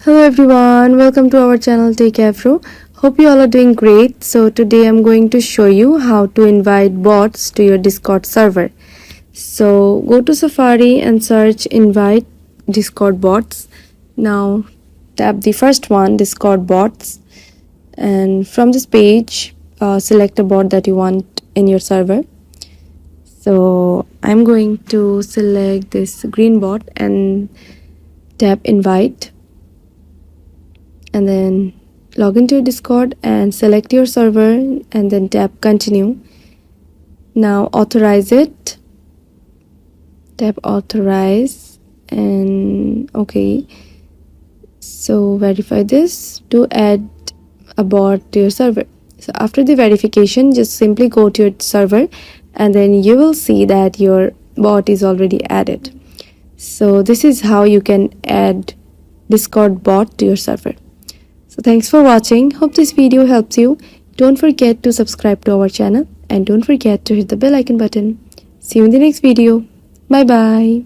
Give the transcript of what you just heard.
Hello everyone, welcome to our channel Take Afro. Hope you all are doing great. So today I'm going to show you how to invite bots to your Discord server. So go to Safari and search invite Discord bots. Now tap the first one, Discord bots, and from this page select a bot that you want in your server. So I'm going to select this green bot and tap invite, and then log into your Discord and select your server and then tap continue. Now authorize it, tap authorize, and okay, so verify this to add a bot to your server. So after the verification, just simply go to your server and then you will see that your bot is already added. So this is how you can add Discord bot to your server. So thanks for watching. Hope this video helps you. Don't forget to subscribe to our channel and don't forget to hit the bell icon button. See you in the next video. Bye bye.